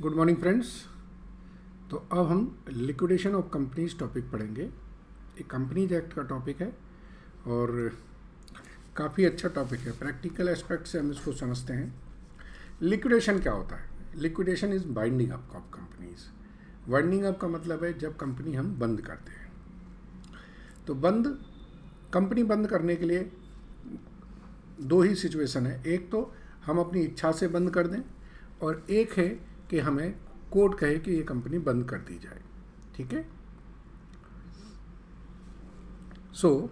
Good morning friends. तो अब हम लिक्विडेशन ऑफ कंपनीज टॉपिक पढ़ेंगे। ये कंपनीज एक्ट का टॉपिक है और काफ़ी अच्छा टॉपिक है। प्रैक्टिकल एस्पेक्ट से हम इसको समझते हैं। लिक्विडेशन क्या होता है? Liquidation is binding up of companies. Winding up का मतलब है जब कंपनी हम बंद करते हैं। तो कंपनी बंद करने के लिए दो ही सिचुएशन है। एक तो हम अपनी इच्छा से बंद कर दें और एक है कि हमें कोर्ट कहे कि ये कंपनी बंद कर दी जाए। ठीक है। सो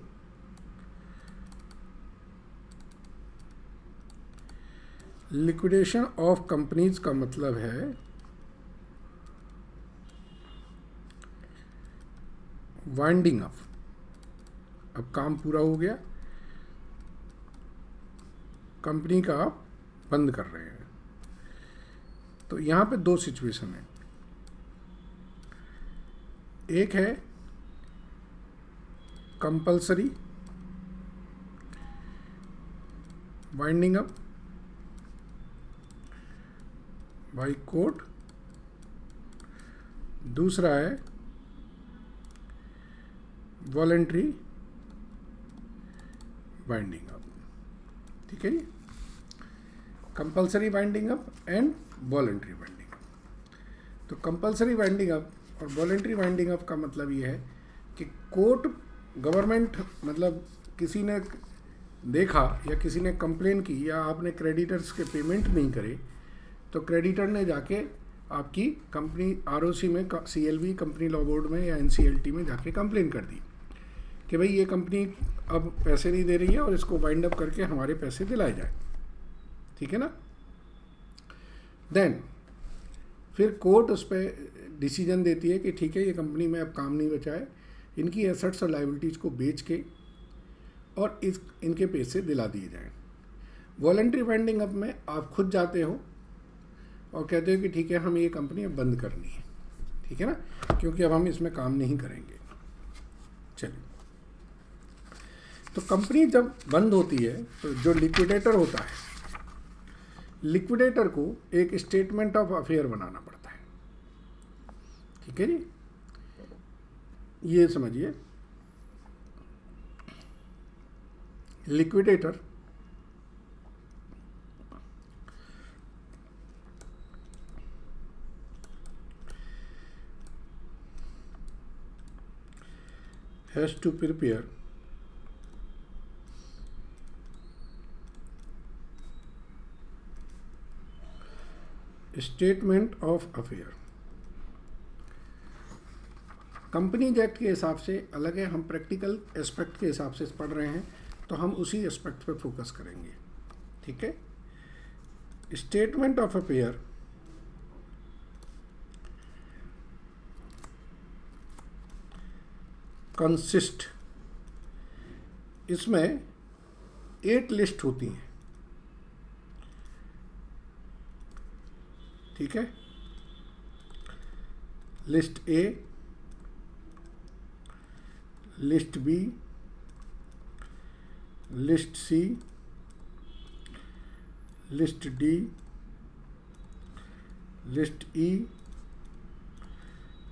लिक्विडेशन ऑफ कंपनीज का मतलब है वाइंडिंग अप। अब काम पूरा हो गया, कंपनी का आप बंद कर रहे हैं। तो यहाँ पे दो सिचुएशन है। एक है compulsory winding up by court, दूसरा है वॉलेंट्री वाइंडिंग अप। ठीक है जी। Compulsory winding up and voluntary winding up. तो कंपल्सरी वाइंडिंग अप और वॉलेंट्री वाइंडिंग अप का मतलब ये है कि कोर्ट गवर्नमेंट मतलब किसी ने देखा या किसी ने कंप्लेन की या आपने क्रेडिटर्स के पेमेंट नहीं करे तो क्रेडिटर ने जाके आपकी कंपनी आरओसी में, सीएलवी कंपनी लॉ बोर्ड में या एनसीएलटी में जाके कंप्लेन कर दी कि भाई ये कंपनी अब पैसे नहीं दे रही है और इसको वाइंड अप करके हमारे पैसे दिलाए जाए। ठीक है ना। देन फिर कोर्ट उस पर डिसीजन देती है कि ठीक है ये कंपनी में अब काम नहीं बचा है, इनकी एसेट्स और लाइबिलिटीज़ को बेच के और इनके पैसे दिला दिए जाएं। वॉलंटरी वाइंडिंग अप में आप खुद जाते हो और कहते हो कि ठीक है हम ये कंपनी अब बंद करनी है। ठीक है ना, क्योंकि अब हम इसमें काम नहीं करेंगे। चलिए, तो कंपनी जब बंद होती है तो जो लिक्विडेटर होता है, लिक्विडेटर को एक स्टेटमेंट ऑफ अफेयर बनाना पड़ता है। ठीक है जी। ये समझिए, liquidator has to prepare statement of affair. Companies act के हिसाब से अलग है, हम प्रैक्टिकल एस्पेक्ट के हिसाब से पढ़ रहे हैं तो हम उसी एस्पेक्ट पे फोकस करेंगे। ठीक है। स्टेटमेंट ऑफ अफेयर कंसिस्ट, इसमें 8 लिस्ट होती हैं। ठीक है। List A, list B, list C, list D, list E,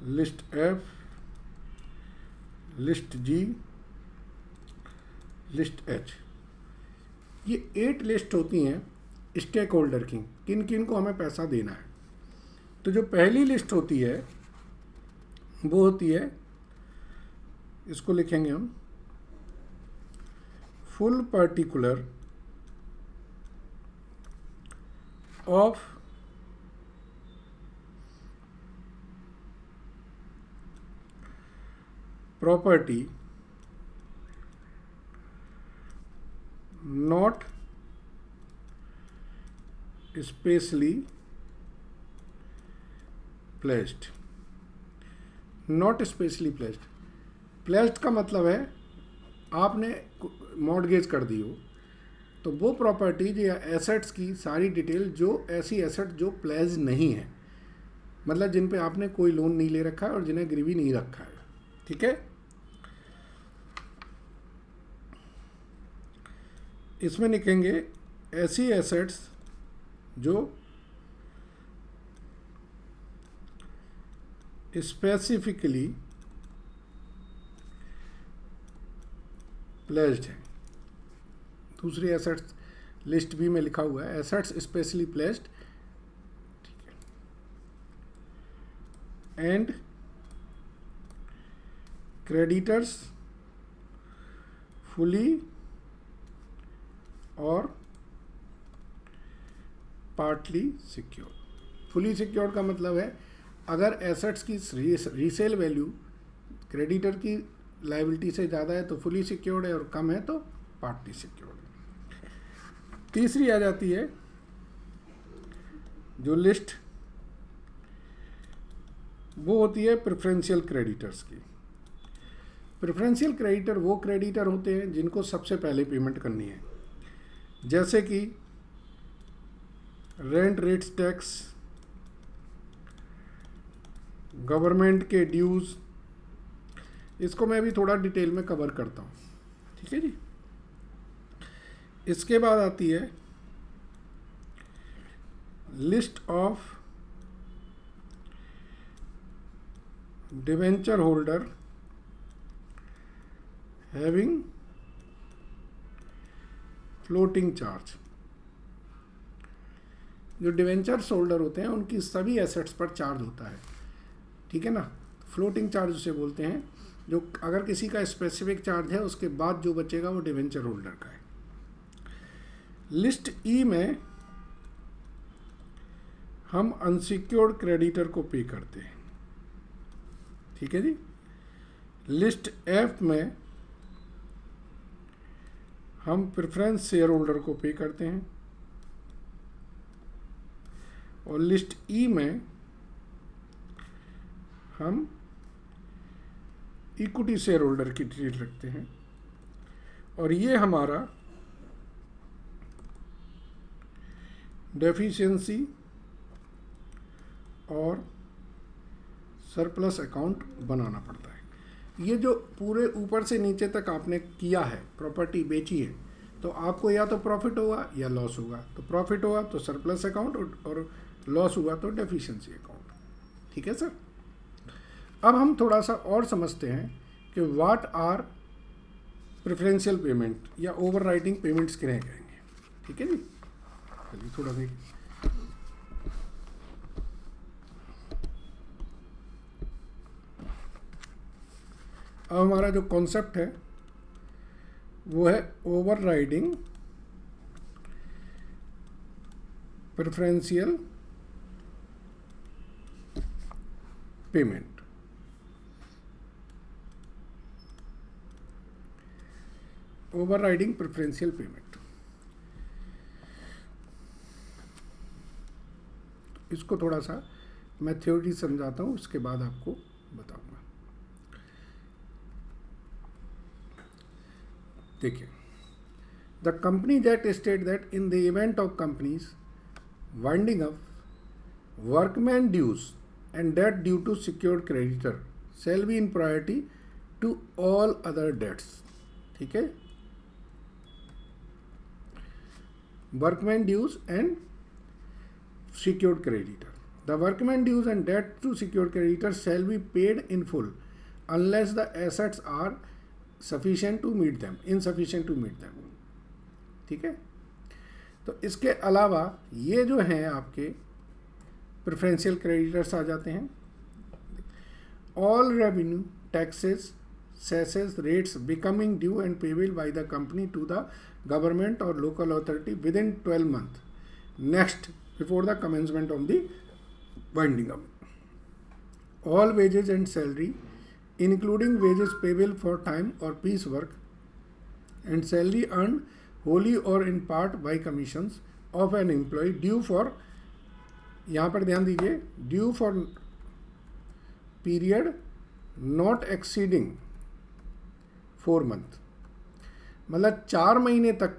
list F, list G, list H. ये 8 लिस्ट होती हैं स्टेक होल्डर की, किन किन को हमें पैसा देना है। तो जो पहली लिस्ट होती है वो होती है, इसको लिखेंगे हम full particular of property not specially placed. Not specially placed, placed का मतलब है आपने मॉर्टगेज कर दी हो तो वो प्रॉपर्टीज या एसेट्स की सारी डिटेल, जो ऐसी एसेट जो प्लेज नहीं है, मतलब जिन पे आपने कोई लोन नहीं ले रखा है और जिन्हें गिरवी नहीं रखा है। ठीक है। इसमें लिखेंगे ऐसी एसेट्स जो स्पेसिफिकली प्लेस्ड है। दूसरी एसेट्स लिस्ट बी में लिखा हुआ है assets specially placed, and creditors fully और पार्टली सिक्योर। फुली सिक्योर का मतलब है अगर एसेट्स की रीसेल वैल्यू क्रेडिटर की लायबिलिटी से ज़्यादा है तो फुली सिक्योर्ड है, और कम है तो पार्टली सिक्योर्ड है। तीसरी आ जाती है जो लिस्ट, वो होती है प्रेफरेंशियल क्रेडिटर्स की। प्रेफरेंशियल क्रेडिटर वो क्रेडिटर होते हैं जिनको सबसे पहले पेमेंट करनी है, जैसे कि रेंट, रेट्स, टैक्स, गवर्नमेंट के ड्यूज़। इसको मैं भी थोड़ा डिटेल में कवर करता हूँ, ठीक है जी। इसके बाद आती है list of debenture holder having floating charge. जो डिवेंचर्स होल्डर होते हैं उनकी सभी एसेट्स पर चार्ज होता है, ठीक है ना। फ्लोटिंग चार्ज उसे बोलते हैं, जो अगर किसी का स्पेसिफिक चार्ज है उसके बाद जो बचेगा वो डिवेंचर होल्डर का है। लिस्ट ई में हम अनसिक्योर्ड क्रेडिटर को पे करते हैं, ठीक है जी। लिस्ट एफ में हम प्रेफरेंस शेयर होल्डर को पे करते हैं, और लिस्ट ई में हम इक्विटी शेयर होल्डर की डिटेल रखते हैं। और ये हमारा डेफिशिएंसी और सरप्लस अकाउंट बनाना पड़ता है। ये जो पूरे ऊपर से नीचे तक आपने किया है, प्रॉपर्टी बेची है, तो आपको या तो प्रॉफिट होगा या लॉस होगा। तो प्रॉफिट होगा तो सरप्लस अकाउंट, और लॉस हुआ तो डेफिशिएंसी अकाउंट, ठीक है सर। अब हम थोड़ा सा और समझते हैं कि व्हाट आर प्रेफरेंशियल पेमेंट या ओवरराइडिंग पेमेंट्स किन्हें कहेंगे, ठीक है जी। चलिए थोड़ा देखिए। अब हमारा जो कॉन्सेप्ट है वो है overriding preferential payment. Overriding preferential payment, इसको थोड़ा सा मैं थ्योरी समझाता हूँ, उसके बाद आपको बताऊंगा। देखिए, the company that state that in the event of companies winding up, workman dues and debt due to secured creditor shall be in priority to all other debts, ठीक है। workman dues and secured creditor, the workman dues and debt to secured creditor shall be paid in full unless the assets are sufficient to meet them, insufficient to meet them, ठीक है। तो इसके अलावा ये जो हैं आपके प्रेफरेंशियल क्रेडिटर्स आ जाते हैं। All revenue, taxes, cesses, rates becoming due and payable by the company to the government और local authority within 12 months next before the commencement of the winding up. All wages and salary including wages payable for time और piece work and salary earn wholly और in part by commissions of an employ due for, यहाँ पर ध्यान दीजिए, due for period not exceeding 4 months, मतलब 4 महीने तक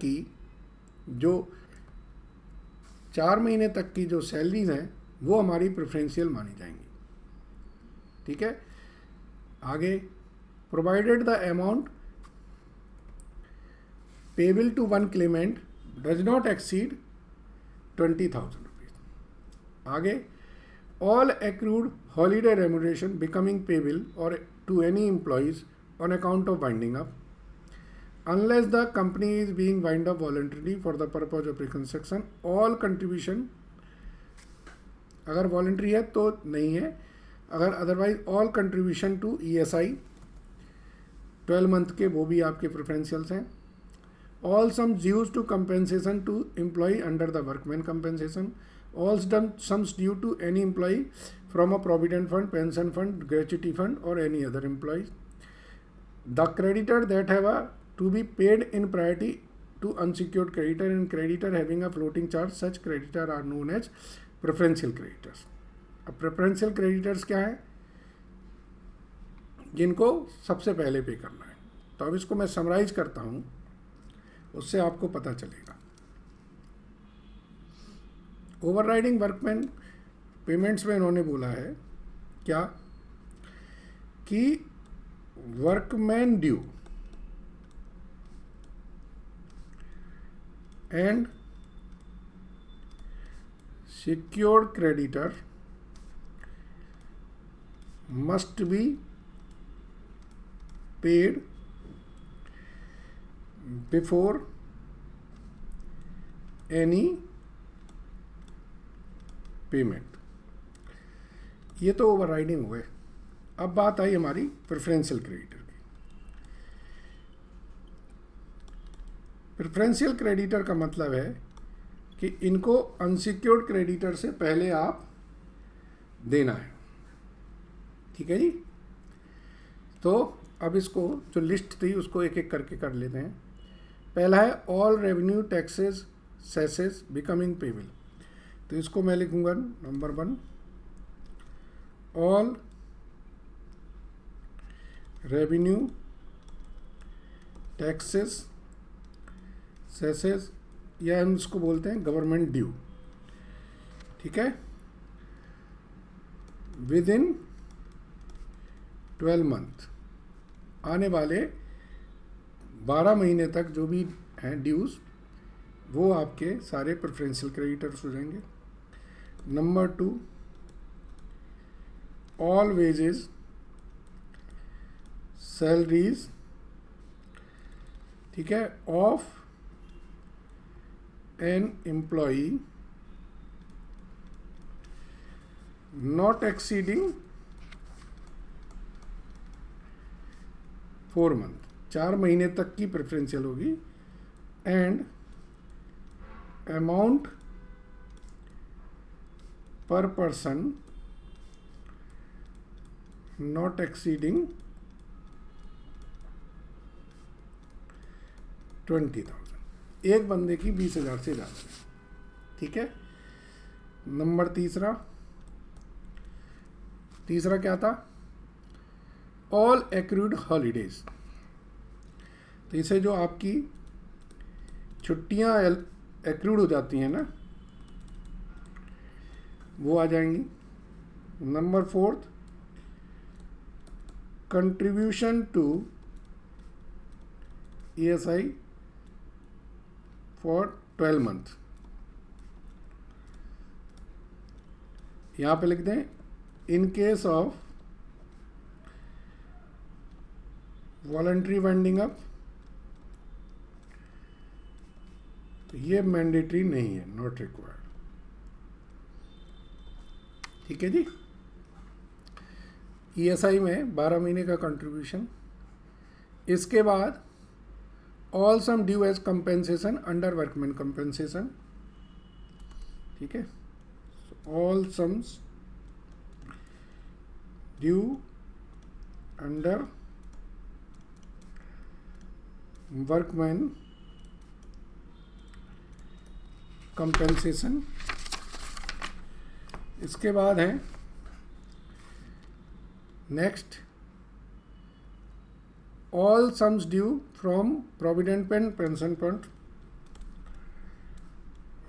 की जो सैलरीज हैं वो हमारी प्रेफरेंशियल मानी जाएंगी, ठीक है। आगे, provided the amount payable to one claimant does not exceed 20,000 rupees. आगे, all accrued holiday remuneration becoming payable or to any employees on account of winding up unless the company is being wind up voluntarily for the purpose of reconstruction all contribution अगर voluntary है तो नहीं है, अगर otherwise all contribution to ESI 12 month के वो भी आपके प्रेफरेंशियल्स हैं. All sums dues to compensation to employ under the workman compensation, all sums due to any employee from a provident fund, pension fund, gratuity fund or any other employees. The creditor that have to be paid in priority to unsecured creditor and creditor having a floating charge, such creditor are known as preferential creditors. अब preferential creditors क्या है? जिनको सबसे पहले पे करना है. तो अब इसको मैं समराइज करता हूँ, उससे आपको पता चलेगा. ओवरराइडिंग वर्कमैन पेमेंट्स में इन्होंने बोला है क्या कि workman due and secured creditor must be paid before any payment. ये तो ओवरराइडिंग हुए. अब बात आई हमारी प्रेफरेंशियल क्रेडिटर की. प्रेफरेंशियल क्रेडिटर का मतलब है कि इनको अनसिक्योर्ड क्रेडिटर से पहले आप देना है. ठीक है जी. तो अब इसको जो लिस्ट थी उसको एक एक करके कर लेते हैं. पहला है all revenue taxes सेसेस becoming payable. तो इसको मैं लिखूंगा नंबर 1, ऑल रेवेन्यू टैक्सेस सेसेस या हम इसको बोलते हैं गवर्नमेंट ड्यू. ठीक है. विद इन 12 मंथ, आने वाले 12 महीने तक जो भी हैं ड्यूज वो आपके सारे प्रेफरेंशियल क्रेडिटर्स हो जाएंगे. नंबर 2, ऑल वेजेस सैलरीज, ठीक है, of an employee not exceeding 4 month, 4 महीने तक की प्रेफरेंशियल होगी. एंड अमाउंट पर पर्सन नॉट एक्सीडिंग 20,000. एक बंदे की 20,000 से ज़्यादा. ठीक है. नंबर तीसरा क्या था? All accrued holidays. तो इसे जो आपकी छुट्टियां एक्रूड हो जाती हैं ना, वो आ जाएंगी. Number 4, contribution to ESI for 12 month. यहाँ पे लिख दें in case of voluntary winding up. तो ये मैंडेटरी नहीं है, नॉट रिक्वायर्ड. ठीक है जी. ESI में 12 महीने का कंट्रीब्यूशन. इसके बाद all sum due as compensation under workman compensation. ठीक है. All sums due under workman compensation. इसके बाद है next all sums due from provident fund pension fund.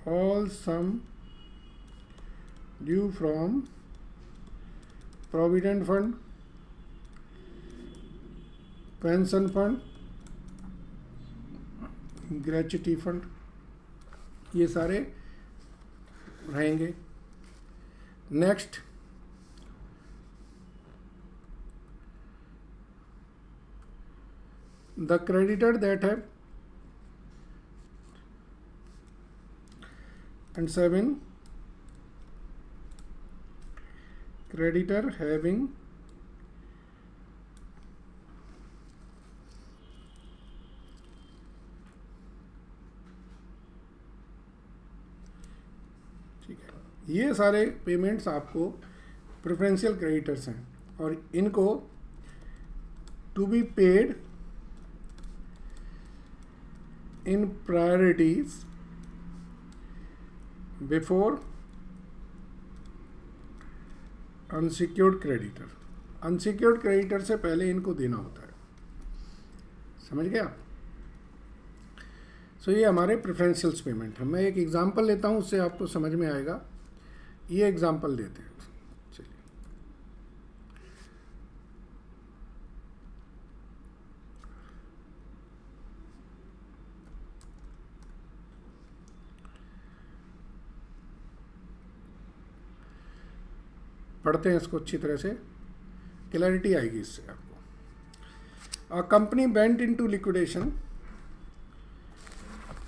All sum due from provident fund pension fund gratuity fund, ये सारे रहेंगे. Next the creditor that have and 7 creditor having ठीक है, ये सारे पेमेंट्स आपको प्रेफरेंशियल क्रेडिटर्स हैं और इनको to be paid in priorities before unsecured creditor. Unsecured creditor से पहले इनको देना होता है, समझ गए आप। सो ये हमारे प्रेफरेंशियल्स पेमेंट है। मैं एक एग्जांपल लेता हूँ, उससे आपको समझ में आएगा। ये एग्जांपल देते हैं, चलिए। पढ़ते हैं इसको अच्छी तरह से, क्लैरिटी आएगी इससे आपको। A company went into liquidation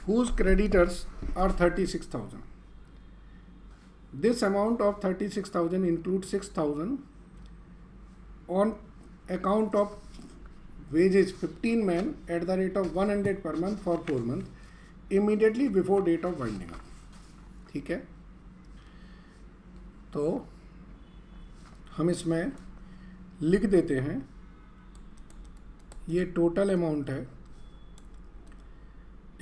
whose creditors are 36,000. This amount of 36,000 includes 6,000 on account of wages 15 men at the rate of 100 per month for 4 months immediately before date of winding up. ठीक है, तो हम इसमें लिख देते हैं, ये total amount है।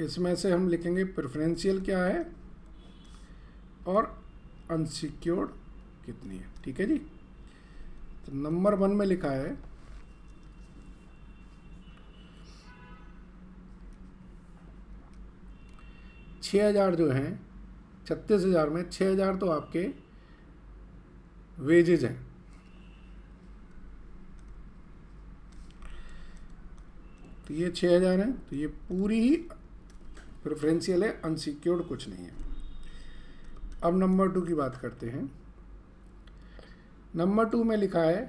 इसमें से हम लिखेंगे प्रेफरेंशियल क्या है और अनसिक्योर्ड कितनी है। ठीक है जी। तो नंबर 1 में लिखा है 6,000 जो हैं, 36,000 में 6,000 तो आपके वेजेज हैं। तो ये 6,000 है, तो ये पूरी ही प्रेफरेंशियल है, अनसिक्योर्ड कुछ नहीं है। अब नंबर 2 की बात करते हैं। नंबर 2 में लिखा है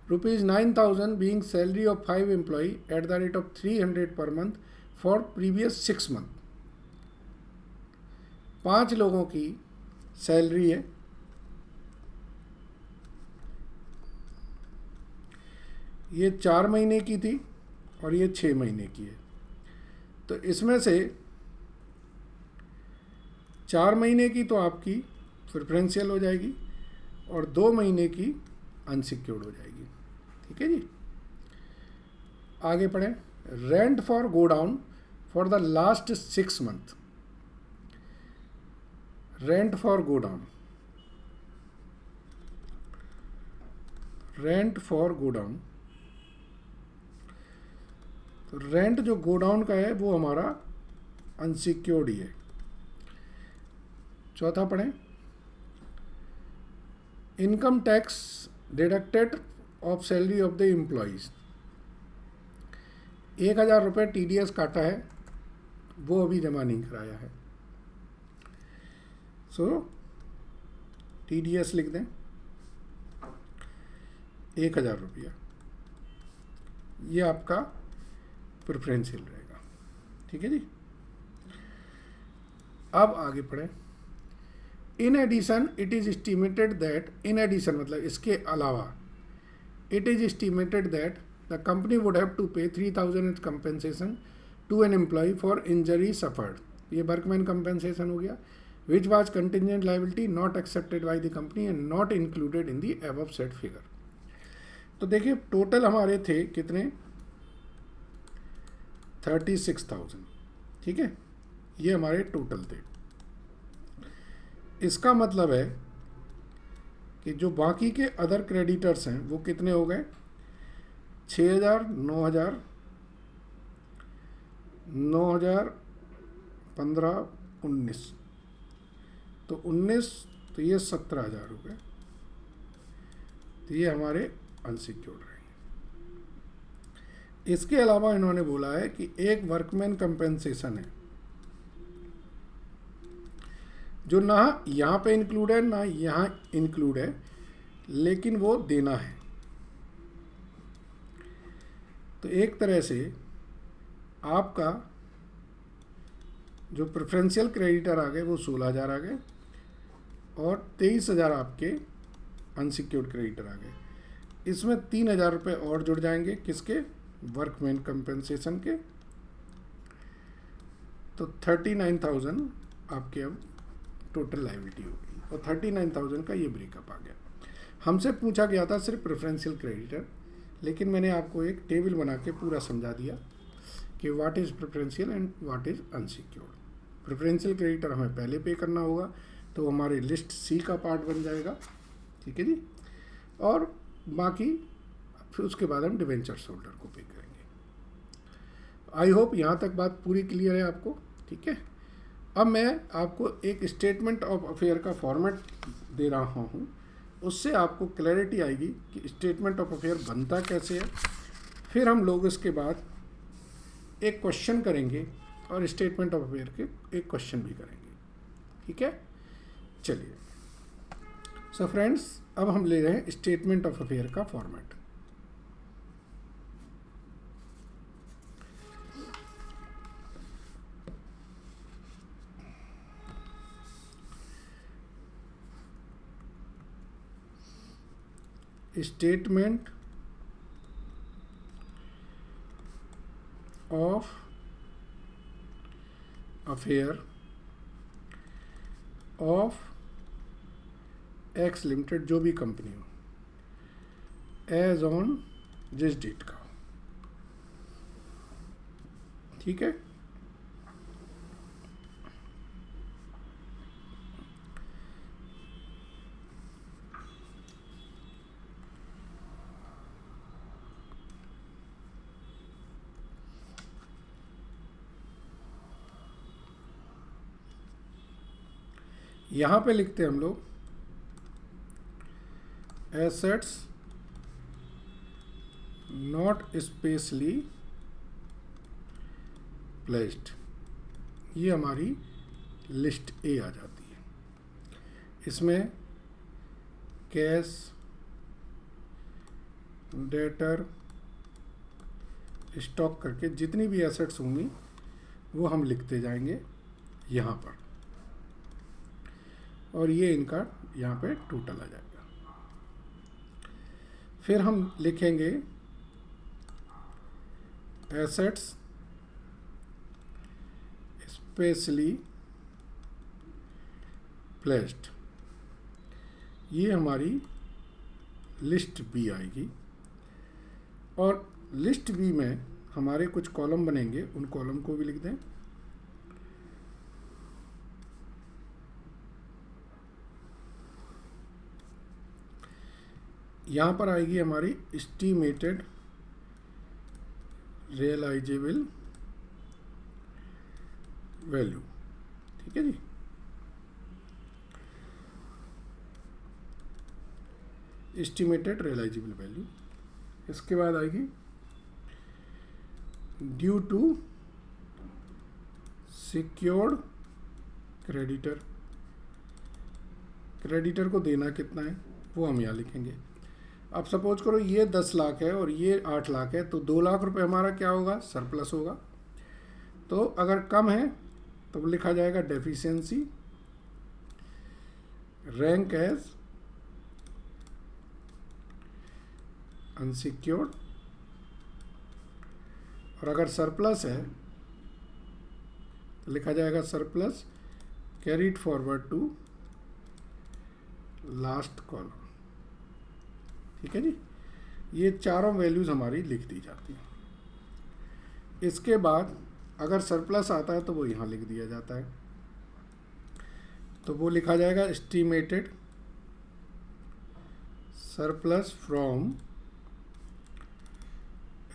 ₹9,000 being salary of 5 employee at the rate of 300 per month for previous 6 month. 5 लोगों की सैलरी है, ये 4 महीने की थी और ये 6 महीने की है। तो इसमें से 4 महीने की तो आपकी प्रेफरेंशियल हो जाएगी और 2 महीने की अनसिक्योर्ड हो जाएगी। ठीक है जी। आगे पढ़ें। Rent for godown for the last 6 month. Rent for godown, rent for godown, तो रेंट जो गोडाउन का है वो हमारा अनसिक्योर्ड ही है। चौथा पढ़ें। Income tax deducted of salary of the employees. 1,000 रुपये TDS काटा है, वो अभी जमा नहीं कराया है। सो TDS लिख दें 1,000 रुपया, ये आपका प्रेफरेंशियल रहेगा। ठीक है जी। अब आगे पढ़ें। In addition it is estimated that, in addition मतलब इसके अलावा, it is estimated that the company would have to pay 3,000 as compensation to an employ for injury suffered. ये वर्कमैन कंपेंसेशन हो गया। Which was contingent liability not accepted by the company and not included in the above set figure. तो देखिए total हमारे थे कितने, 36,000। ठीक है, ये हमारे टोटल थे। इसका मतलब है कि जो बाकी के अदर क्रेडिटर्स हैं वो कितने हो गए, 6,000, 9,000, 9,000, 15, 19, तो 19, तो ये 17,000 हो गए। तो ये हमारे अनसिक्योर्ड रहेंगे। इसके अलावा इन्होंने बोला है कि एक वर्कमैन कंपेंसेशन है जो ना यहाँ पे इंक्लूड है ना यहाँ इंक्लूड है, लेकिन वो देना है। तो एक तरह से आपका जो प्रेफरेंशियल क्रेडिटर आ गए वो 16,000 आ गए और 23,000 आपके अनसिक्योर्ड क्रेडिटर आ गए। इसमें 3,000 रुपये और जुड़ जाएंगे, किसके? वर्कमैन कंपनसेशन के। तो 39,000 आपके अब टोटल लायबिलिटी होगी और 39,000 का ये ब्रेकअप आ गया। हमसे पूछा गया था सिर्फ प्रेफरेंशियल क्रेडिटर, लेकिन मैंने आपको एक टेबल बना के पूरा समझा दिया कि what is preferential and what is unsecured. Preferential creditor हमें पहले पे करना होगा, तो हमारी लिस्ट सी का पार्ट बन जाएगा, ठीक है जी। और बाकी फिर उसके बाद हम डिवेंचर्स होल्डर को पे करेंगे। आई होप यहाँ तक बात पूरी क्लियर है आपको, ठीक है। अब मैं आपको एक स्टेटमेंट ऑफ अफेयर का फॉर्मेट दे रहा हूँ, उससे आपको क्लैरिटी आएगी कि स्टेटमेंट ऑफ अफेयर बनता कैसे है। फिर हम लोग इसके बाद एक क्वेश्चन करेंगे और स्टेटमेंट ऑफ अफेयर के एक क्वेश्चन भी करेंगे, ठीक है। चलिए, सो फ्रेंड्स, अब हम ले रहे हैं स्टेटमेंट ऑफ अफेयर का format. Statement of affair of x limited, जो भी कंपनी हो, एज ऑन जिस डेट का, ठीक है। यहाँ पे लिखते हैं हम लोग एसेट्स नॉट स्पेशली प्लेस्ड, ये हमारी लिस्ट ए आ जाती है। इसमें कैश, डेटर, स्टॉक करके जितनी भी एसेट्स होंगी वो हम लिखते जाएंगे यहाँ पर, और ये इनका यहाँ पे टोटल आ जाएगा। फिर हम लिखेंगे एसेट्स स्पेशली प्लेस्ड, ये हमारी लिस्ट बी आएगी। और लिस्ट बी में हमारे कुछ कॉलम बनेंगे, उन कॉलम को भी लिख दें। यहाँ पर आएगी हमारी एस्टीमेटेड रियलाइजेबल वैल्यू, ठीक है जी। Estimated realisable value. इसके बाद आएगी due to secured creditor, creditor को देना कितना है वो हम यहाँ लिखेंगे। अब सपोज करो ये 10 लाख है और ये 8 लाख है, तो 2 लाख रुपए हमारा क्या होगा? सरप्लस होगा। तो अगर कम है तो लिखा जाएगा डेफिशिएंसी, रैंक एज अनसिक्योर्ड, और अगर सरप्लस है तो लिखा जाएगा surplus carried forward to last column, ठीक है जी। ये चारों वैल्यूज हमारी लिख दी जाती हैं। इसके बाद अगर सरप्लस आता है तो वो यहाँ लिख दिया जाता है, तो वो लिखा जाएगा estimated surplus from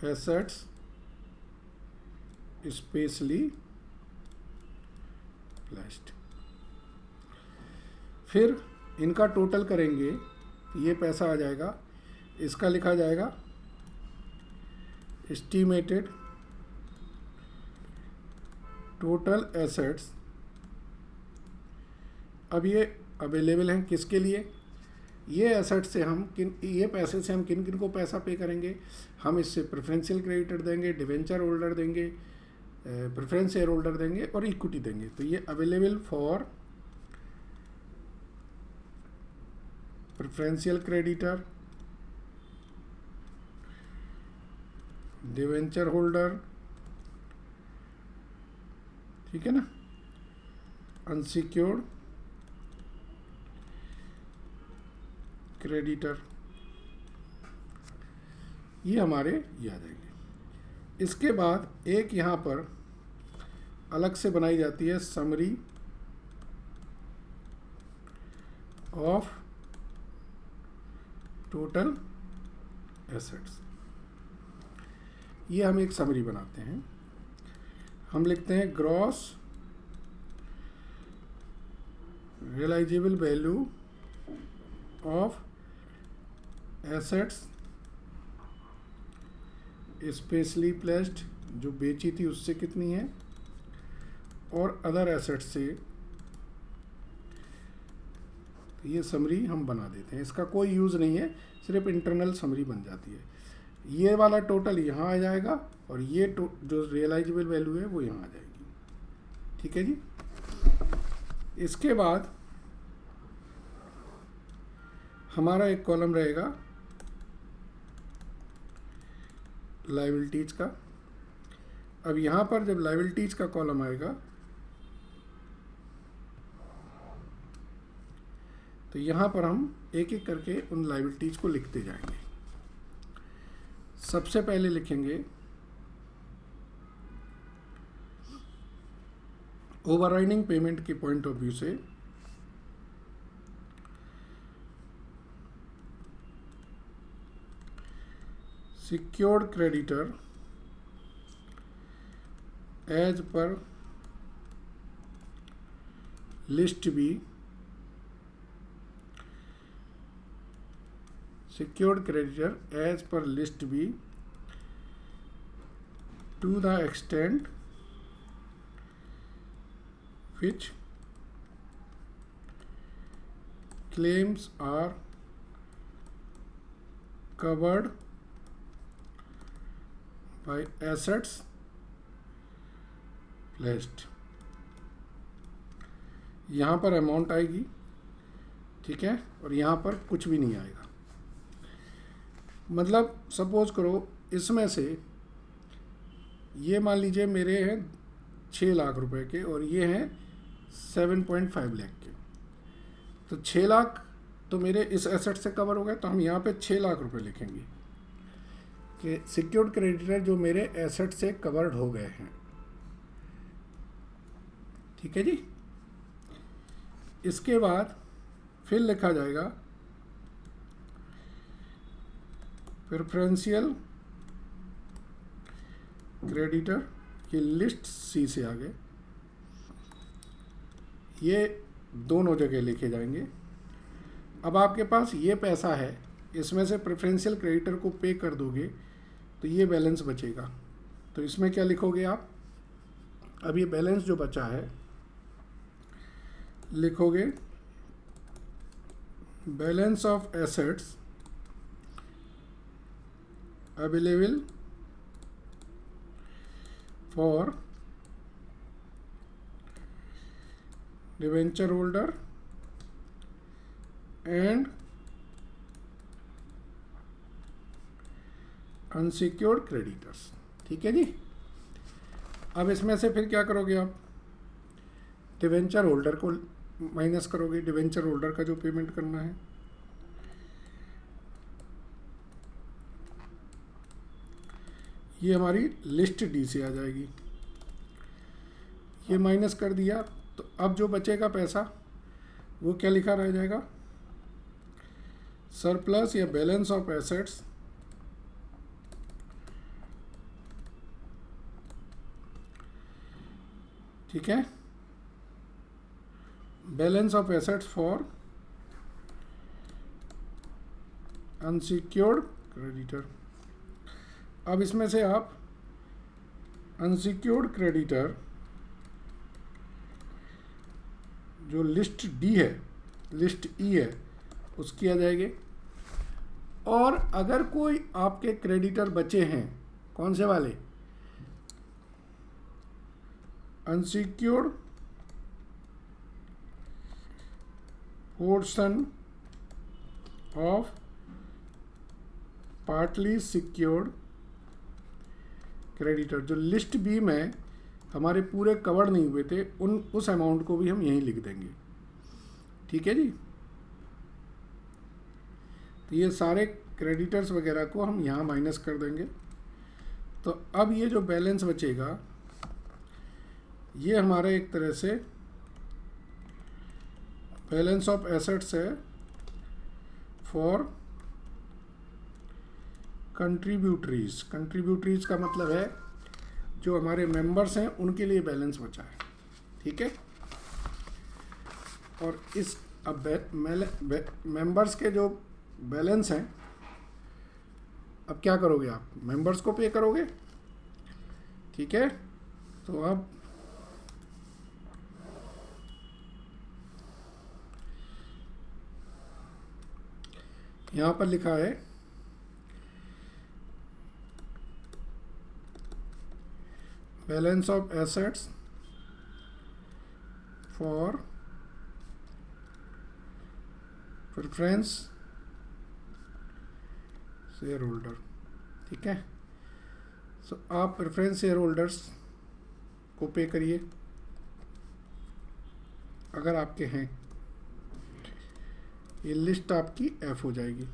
assets specially placed. फिर इनका टोटल करेंगे, ये पैसा आ जाएगा, इसका लिखा जाएगा एस्टीमेटेड टोटल एसेट्स। अब ये अवेलेबल हैं किसके लिए? ये एसेट से हम ये पैसे से हम किन किन को पैसा पे करेंगे, हम इससे प्रेफरेंशियल क्रेडिटर देंगे, डिवेंचर होल्डर देंगे, प्रेफरेंस शेयर होल्डर देंगे और इक्विटी देंगे। तो ये available for preferential creditor, debenture holder, ठीक है ना, अनसिक्योर्ड क्रेडिटर, ये हमारे ये आ जाएंगे। इसके बाद एक यहाँ पर अलग से बनाई जाती है समरी ऑफ टोटल एसेट्स। ये हम एक समरी बनाते हैं, हम लिखते हैं gross realisable value of assets specially placed, जो बेची थी उससे कितनी है, और अदर एसेट्स से। तो ये समरी हम बना देते हैं, इसका कोई यूज़ नहीं है, सिर्फ इंटरनल समरी बन जाती है। ये वाला टोटल यहाँ आ जाएगा और ये जो रियलाइजेबल वैल्यू है वो यहाँ आ जाएगी, ठीक है जी। इसके बाद हमारा एक कॉलम रहेगा लायबिलिटीज का। अब यहाँ पर जब लायबिलिटीज का कॉलम आएगा तो यहाँ पर हम एक एक करके उन लायबिलिटीज को लिखते जाएंगे। सबसे पहले लिखेंगे ओवरराइडिंग पेमेंट के पॉइंट ऑफ व्यू से secured creditor as per list B, secured creditor as per list B to the extent which claims are covered by assets pledged। यहाँ पर अमाउंट आएगी, ठीक है, और यहाँ पर कुछ भी नहीं आएगा। मतलब सपोज करो इसमें से ये मान लीजिए मेरे हैं 6 लाख रुपए के और ये हैं 7.5 लाख के, तो 6 लाख तो मेरे इस एसेट से कवर हो गए, तो हम यहाँ पे 6 लाख रुपए लिखेंगे कि सिक्योर्ड क्रेडिटर जो मेरे एसेट से कवर्ड हो गए हैं, ठीक है जी। इसके बाद फिर लिखा जाएगा प्रेफरेंशियल क्रेडिटर, ये लिस्ट सी से आगे, ये दोनों जगह लिखे जाएंगे। अब आपके पास ये पैसा है, इसमें से प्रेफरेंशियल क्रेडिटर को पे कर दोगे तो ये बैलेंस बचेगा। तो इसमें क्या लिखोगे आप, अब ये बैलेंस जो बचा है लिखोगे balance of assets available for debenture holder and unsecured creditors, ठीक है जी। अब इसमें से फिर क्या करोगे आप, डिवेंचर होल्डर को माइनस करोगे, डिवेंचर होल्डर का जो पेमेंट करना है। ये हमारी लिस्ट डी से आ जाएगी, ये माइनस कर दिया, तो अब जो बचेगा पैसा वो क्या लिखा रह जाएगा, सरप्लस या बैलेंस ऑफ एसेट्स ठीक है, balance of assets for unsecured creditor. अब इसमें से आप अनसिक्योर्ड क्रेडिटर जो लिस्ट डी है, लिस्ट ई है, उसकी आ जाएगी। और अगर कोई आपके क्रेडिटर बचे हैं, कौन से वाले, unsecured portion of partly secured creditor, जो लिस्ट बी में हमारे पूरे कवर नहीं हुए थे, उस अमाउंट को भी हम यहीं लिख देंगे। ठीक है जी। तो ये सारे क्रेडिटर्स वगैरह को हम यहाँ माइनस कर देंगे। तो अब ये जो बैलेंस बचेगा ये हमारा एक तरह से बैलेंस ऑफ एसेट्स है फॉर कंट्रीब्यूटरीज। कंट्रीब्यूटरीज का मतलब है जो हमारे मेंबर्स हैं उनके लिए बैलेंस बचा है। ठीक है। और इस अब मेंबर्स के जो बैलेंस हैं, अब क्या करोगे आप, मेंबर्स को पे करोगे। ठीक है। तो अब यहाँ पर लिखा है balance of assets for preference share holder. ठीक है। सो आप प्रेफरेंस शेयर होल्डर्स को पे करिए अगर आपके हैं। ये लिस्ट आपकी एफ हो जाएगी।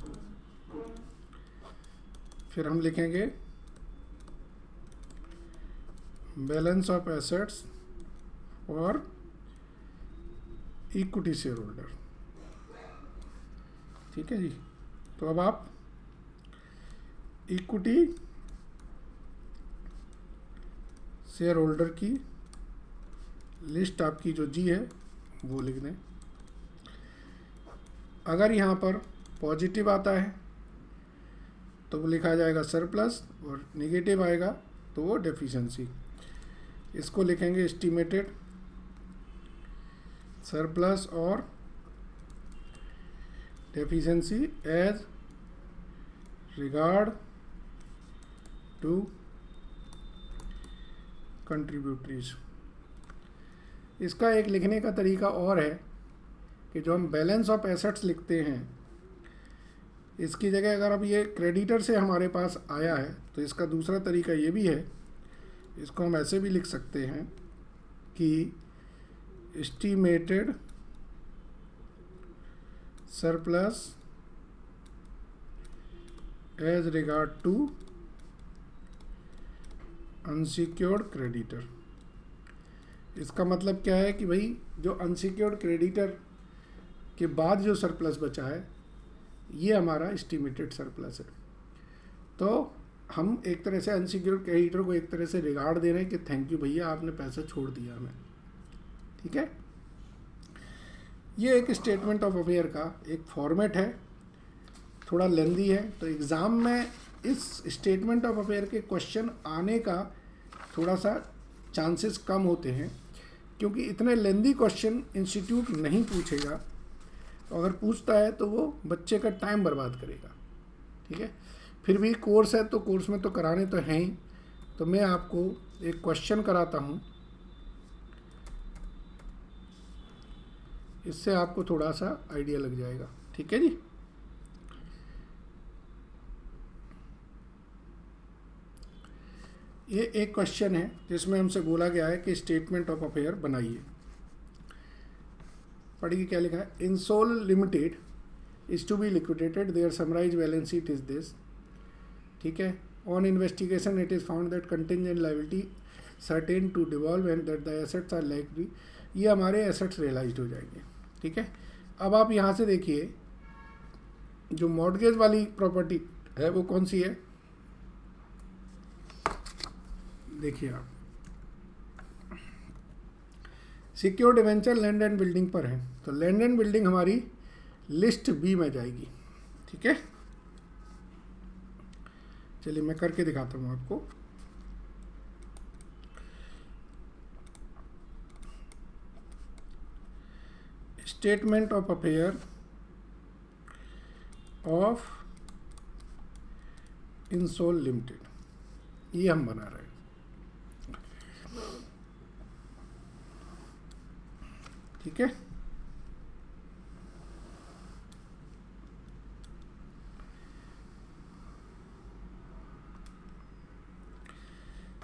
फिर हम लिखेंगे बैलेंस ऑफ एसेट्स और इक्विटी शेयर होल्डर। ठीक है जी। तो अब आप इक्विटी शेयर होल्डर की लिस्ट आपकी जो जी है वो लिख दें। अगर यहाँ पर पॉजिटिव आता है तो वो लिखा जाएगा सरप्लस, और नेगेटिव आएगा तो वो डेफिशिएंसी। इसको लिखेंगे एस्टिमेटेड सरप्लस और डेफिशिएंसी एज रिगार्ड टू कंट्रीब्यूटरीज। इसका एक लिखने का तरीका और है कि जो हम बैलेंस ऑफ एसेट्स लिखते हैं, इसकी जगह अगर अब ये क्रेडिटर से हमारे पास आया है तो इसका दूसरा तरीका ये भी है, इसको हम ऐसे भी लिख सकते हैं कि estimated surplus as regard to unsecured creditor. इसका मतलब क्या है कि भाई जो अनसिक्योर्ड क्रेडिटर के बाद जो सरप्लस बचा है ये हमारा एस्टिमेटेड सरप्लस है। तो हम एक तरह से अनसिक्योर्ड क्रेडिटर को एक तरह से रिगार्ड दे रहे हैं कि थैंक यू भैया, आपने पैसा छोड़ दिया हमें। ठीक है। ये एक स्टेटमेंट ऑफ अफेयर का एक फॉर्मेट है, थोड़ा लेंदी है। तो एग्ज़ाम में इस स्टेटमेंट ऑफ अफेयर के क्वेश्चन आने का थोड़ा सा चांसेस कम होते हैं, क्योंकि इतने लेंदी क्वेश्चन इंस्टीट्यूट नहीं पूछेगा। तो अगर पूछता है तो वो बच्चे का टाइम बर्बाद करेगा। ठीक है। फिर भी कोर्स है तो कोर्स में तो कराने तो हैं ही। तो मैं आपको एक क्वेश्चन कराता हूँ, इससे आपको थोड़ा सा आइडिया लग जाएगा। ठीक है जी। ये एक क्वेश्चन है जिसमें हमसे बोला गया है कि स्टेटमेंट ऑफ अफेयर बनाइए। पढ़िए क्या लिखा है। Insol limited is to be liquidated, their summarise balance sheet is this. ठीक है। On investigation it is found that contingent liability certain to devolve and that the assets are likely. ये हमारे assets realised हो जाएंगे। ठीक है। अब आप यहाँ से देखिए जो मॉर्टगेज वाली प्रॉपर्टी है वो कौन सी है, देखिए आप, secured debenture land and building पर है। तो लैंड एंड बिल्डिंग हमारी लिस्ट बी में जाएगी। ठीक है। चलिए मैं करके दिखाता हूँ आपको। Statement of affair of insole limited, ये हम बना रहे हैं। ठीक है,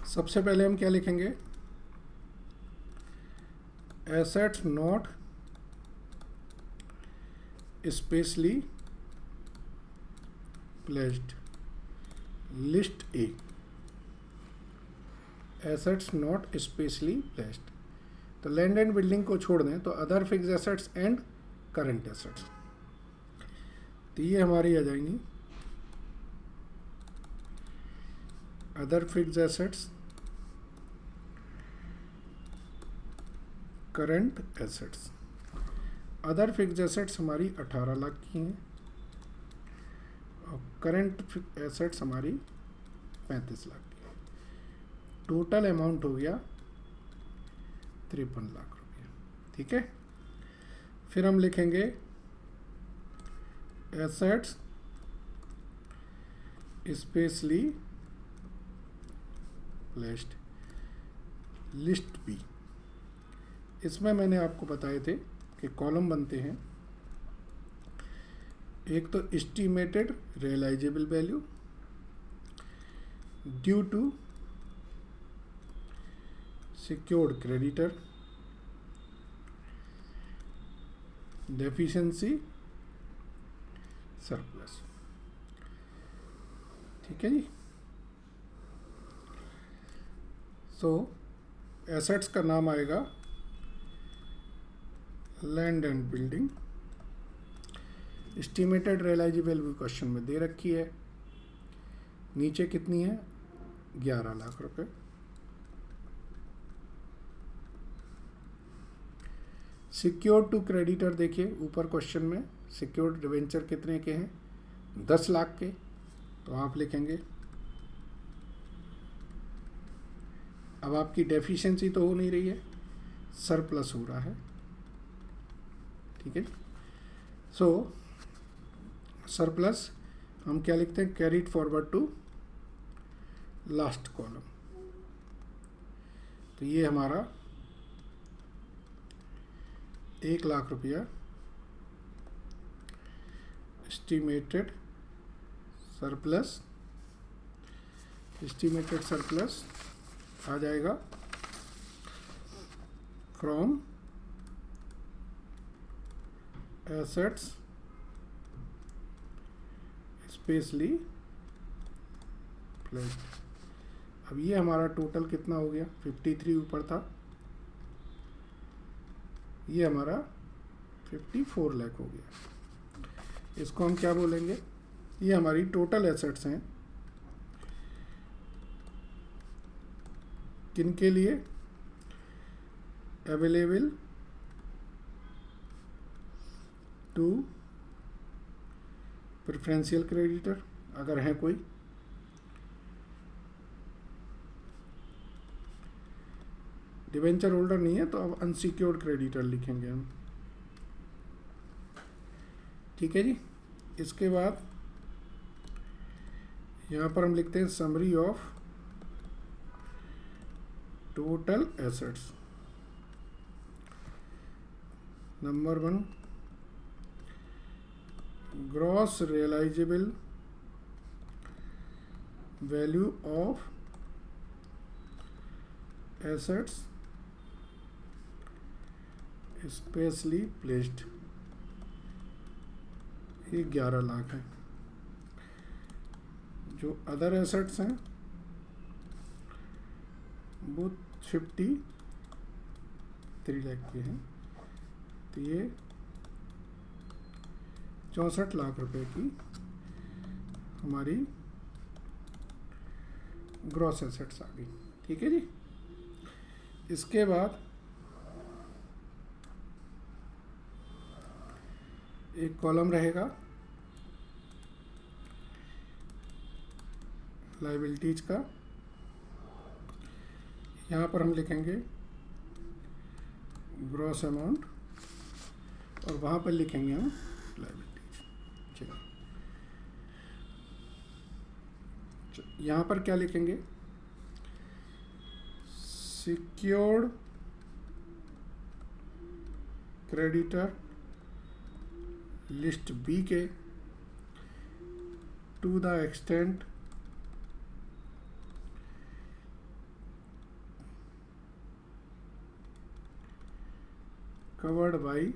सबसे पहले हम क्या लिखेंगे, assets not specially placed, list A, assets not specially placed. तो लैंड एंड बिल्डिंग को छोड़ दें तो other fix assets and current assets, तो ये हमारी आ जाएंगी other fix assets, current assets. Other fix assets हमारी 18 लाख की हैं और करंट एसेट्स हमारी 35 लाख की है। टोटल अमाउंट हो गया 53 लाख रुपये। ठीक है, फिर हम लिखेंगे assets specially placed, list B. इसमें मैंने आपको बताए थे कि कॉलम बनते हैं, एक तो estimated realisable value due to secured creditor, deficiency, surplus. ठीक है जी। सो एसेट्स का नाम आएगा land and building. Estimated realisable भी क्वेश्चन में दे रखी है, नीचे कितनी है 11 लाख रुपए। सिक्योर्ड टू क्रेडिटर देखिए ऊपर क्वेश्चन में सिक्योर्ड डिवेंचर कितने के हैं 10 लाख के, तो आप लिखेंगे, अब आपकी डेफिशिएंसी तो हो नहीं रही है, सरप्लस हो रहा है। ठीक है, सो सरप्लस हम क्या लिखते हैं, carried forward to last column. तो ये हमारा 1 लाख रुपया एस्टीमेटेड सरप्लस, एस्टीमेटेड सरप्लस आ जाएगा फ्रॉम एसेट्स स्पेशली प्लेस्ड। अब ये हमारा टोटल कितना हो गया, 53 ऊपर था, ये हमारा 54 लाख हो गया। इसको हम क्या बोलेंगे, ये हमारी टोटल एसेट्स हैं, किनके लिए, अवेलेबल टू प्रेफरेंशियल क्रेडिटर, अगर है कोई, डिवेंचर होल्डर नहीं है तो अब अनसिक्योर्ड क्रेडिटर लिखेंगे हम। ठीक है जी। इसके बाद यहाँ पर हम लिखते हैं summary of total assets. Number 1, gross realisable value of assets specially placed, ये 11 लाख है। जो अदर एसेट्स हैं वो 53 लाख के हैं, तो ये 64 लाख रुपए की हमारी ग्रॉस एसेट्स आ गई। ठीक है जी। इसके बाद एक कॉलम रहेगा लायबिलिटीज का, यहाँ पर हम लिखेंगे ग्रॉस अमाउंट और वहाँ पर लिखेंगे हम लायबिलिटीज। चलिए तो यहाँ पर क्या लिखेंगे, सिक्योर्ड क्रेडिटर लिस्ट बी के to the extent covered by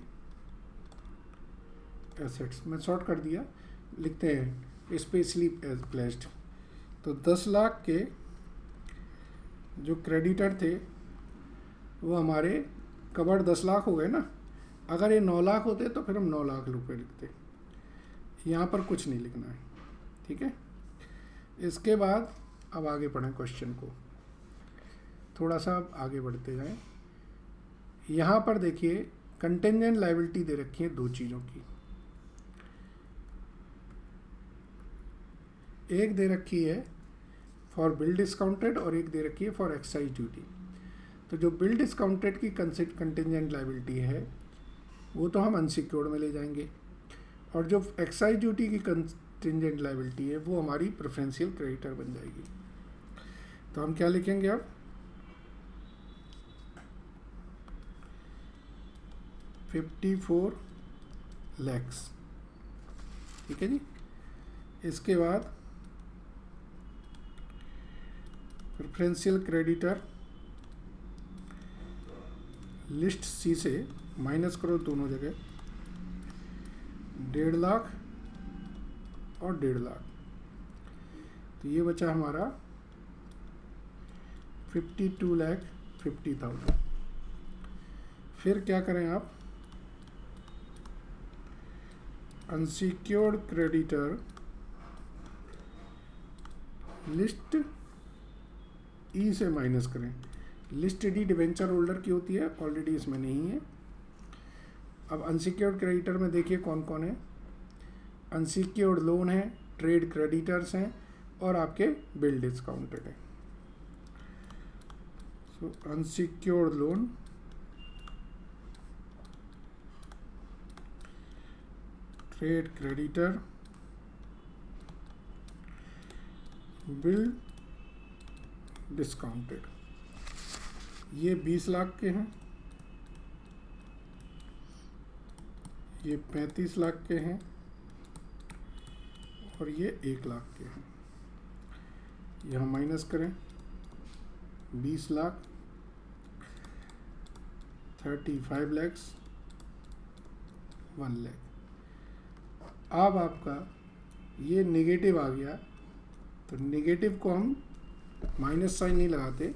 assets. मैं शॉर्ट कर दिया, लिखते हैं स्पेशली प्लेस्ड। तो 10 लाख के जो क्रेडिटर थे वो हमारे कवर्ड 10 लाख हो गए ना। अगर ये 9 लाख होते तो फिर हम 9 लाख रुपए लिखते। यहाँ पर कुछ नहीं लिखना है, ठीक है। इसके बाद अब आगे पढ़ें क्वेश्चन को, थोड़ा सा अब आगे बढ़ते जाएं। यहाँ पर देखिए कंटिंजेंट लायबिलिटी दे रखी है 2 चीज़ों की। एक दे रखी है फॉर बिल डिस्काउंटेड और एक दे रखी है फॉर एक्साइज ड्यूटी। तो जो बिल डिस्काउंटेड की कंटिंजेंट लायबिलिटी है वो तो हम अनसिक्योर्ड में ले जाएंगे, और जो एक्साइज ड्यूटी की कंटिंजेंट लायबिलिटी है वो हमारी प्रेफरेंशियल क्रेडिटर बन जाएगी। तो हम क्या लिखेंगे अब, $54 लाख, ठीक है जी। इसके बाद प्रेफरेंशियल क्रेडिटर लिस्ट सी से माइनस करो दोनों जगह, 1.5 लाख और 1.5 लाख। तो ये बचा हमारा 52,50,000। फिर क्या करें आप, अनसिक्योर्ड क्रेडिटर लिस्ट ई से माइनस करें। लिस्ट डी डिवेंचर होल्डर की होती है, ऑलरेडी इसमें नहीं है। अब अनसिक्योर्ड क्रेडिटर में देखिए कौन कौन है। अनसिक्योर्ड लोन है, ट्रेड क्रेडिटर्स हैं और आपके बिल डिस्काउंटेड है। So unsecured loan, trade creditor, bill discounted, ये 20 लाख के हैं, ये 35 लाख के हैं और ये 1 लाख के हैं। यहाँ माइनस करें, 20 लाख, 35 लाख, 1 लाख। अब आपका ये नेगेटिव आ गया, तो नेगेटिव को हम माइनस साइन नहीं लगाते,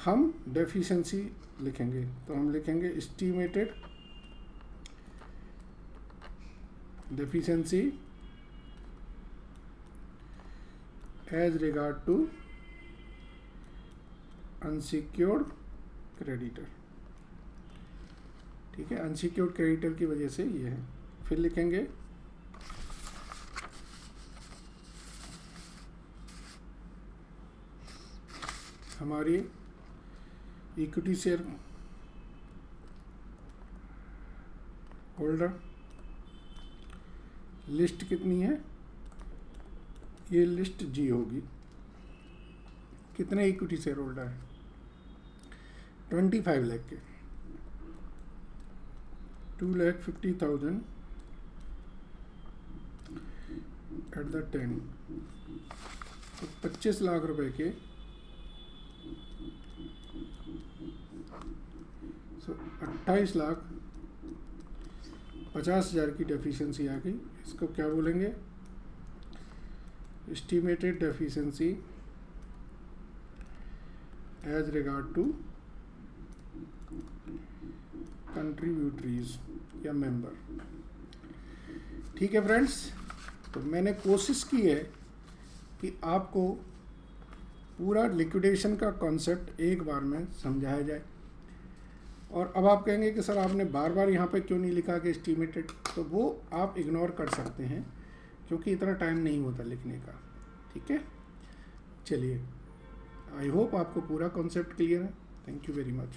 हम डेफिशिएंसी लिखेंगे। तो हम लिखेंगे estimated deficiency as regard to unsecured creditor, ठीक है। अनसिक्योर्ड क्रेडिटर की वजह से ये है। फिर लिखेंगे हमारी इक्विटी शेयर होल्डर लिस्ट कितनी है, ये लिस्ट जी होगी। कितने इक्विटी शेयर होल्डर है, 25 लाख के, 2,50,000 एट द 10। तो 25 लाख रुपए के 28,50,000 की डेफिशिएंसी आ गई। इसको क्या बोलेंगे, estimated deficiency as regard to contributories या मेंबर, ठीक है फ्रेंड्स। तो मैंने कोशिश की है कि आपको पूरा लिक्विडेशन का कॉन्सेप्ट एक बार में समझाया जाए। और अब आप कहेंगे कि सर आपने बार बार यहाँ पे क्यों नहीं लिखा कि एस्टिमेटेड, तो वो आप इग्नोर कर सकते हैं क्योंकि इतना टाइम नहीं होता लिखने का, ठीक है। चलिए, आई होप आपको पूरा कॉन्सेप्ट क्लियर है। Thank you very much.